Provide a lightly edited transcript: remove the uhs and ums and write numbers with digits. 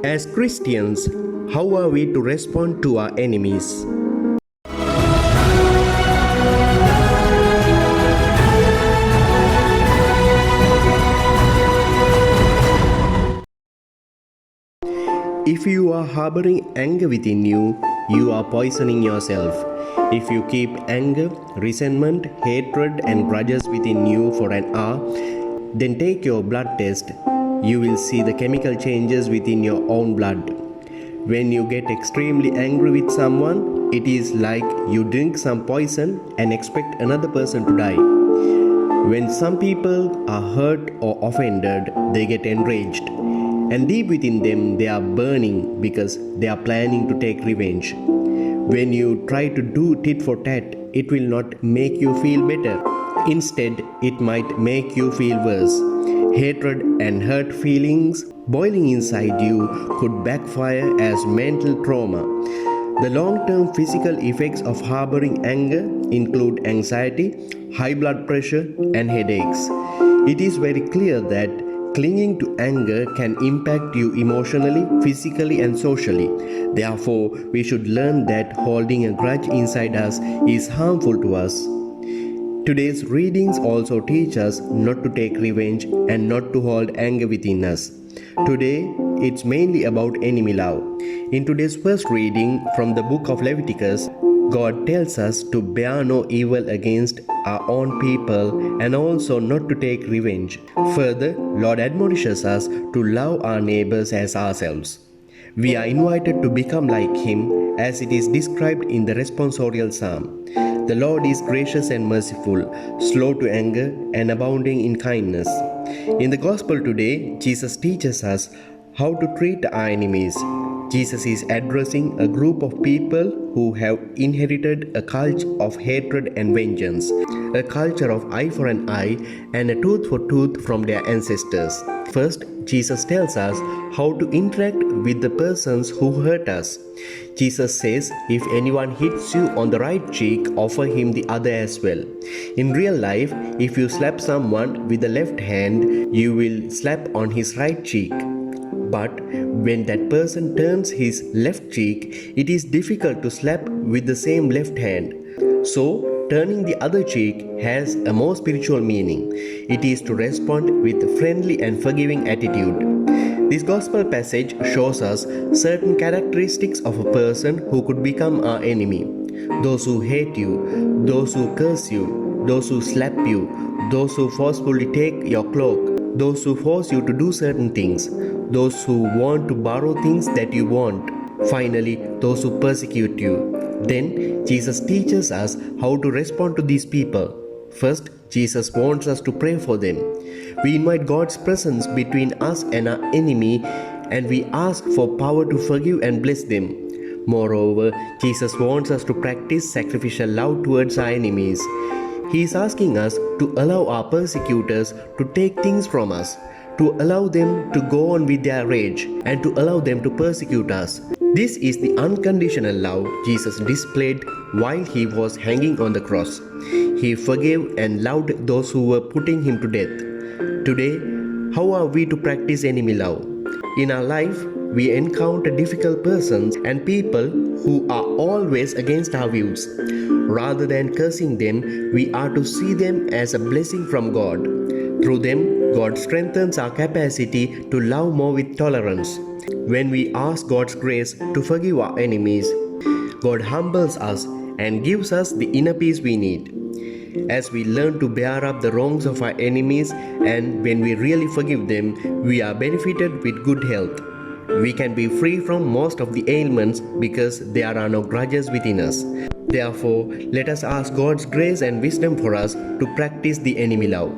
As Christians, how are we to respond to our enemies? If you are harboring anger within you, you are poisoning yourself. If you keep anger, resentment, hatred, and grudges within you for an hour, then take your blood test. You will see the chemical changes within your own blood. When you get extremely angry with someone, it is like you drink some poison and expect another person to die. When some people are hurt or offended, they get enraged. And deep within them, they are burning because they are planning to take revenge. When you try to do tit for tat, it will not make you feel better. Instead, it might make you feel worse. Hatred and hurt feelings boiling inside you could backfire as mental trauma. The long-term physical effects of harboring anger include anxiety, high blood pressure, and headaches. It is very clear that clinging to anger can impact you emotionally, physically, and socially. Therefore, we should learn that holding a grudge inside us is harmful to us. Today's readings also teach us not to take revenge and not to hold anger within us. Today, it's mainly about enemy love. In today's first reading from the book of Leviticus, God tells us to bear no evil against our own people and also not to take revenge. Further, Lord admonishes us to love our neighbors as ourselves. We are invited to become like Him as it is described in the responsorial psalm. The Lord is gracious and merciful, slow to anger and abounding in kindness. In the Gospel today, Jesus teaches us how to treat our enemies. Jesus is addressing a group of people who have inherited a culture of hatred and vengeance, a culture of eye for an eye and a tooth for tooth from their ancestors. First, Jesus tells us how to interact with the persons who hurt us. Jesus says, if anyone hits you on the right cheek, offer him the other as well. In real life, if you slap someone with the left hand, you will slap on his right cheek. But when that person turns his left cheek, it is difficult to slap with the same left hand. So, turning the other cheek has a more spiritual meaning. It is to respond with a friendly and forgiving attitude. This gospel passage shows us certain characteristics of a person who could become our enemy. Those who hate you, those who curse you, those who slap you, those who forcefully take your cloak, those who force you to do certain things, those who want to borrow things that you want, finally, those who persecute you. Then, Jesus teaches us how to respond to these people. First, Jesus wants us to pray for them. We invite God's presence between us and our enemy, and we ask for power to forgive and bless them. Moreover, Jesus wants us to practice sacrificial love towards our enemies. He is asking us to allow our persecutors to take things from us, to allow them to go on with their rage, and to allow them to persecute us. This is the unconditional love Jesus displayed while He was hanging on the cross. He forgave and loved those who were putting Him to death. Today, how are we to practice enemy love? In our life, we encounter difficult persons and people who are always against our views. Rather than cursing them, we are to see them as a blessing from God. Through them, God strengthens our capacity to love more with tolerance. When we ask God's grace to forgive our enemies, God humbles us and gives us the inner peace we need. As we learn to bear up the wrongs of our enemies and when we really forgive them, we are benefited with good health. We can be free from most of the ailments because there are no grudges within us. Therefore, let us ask God's grace and wisdom for us to practice the enemy love.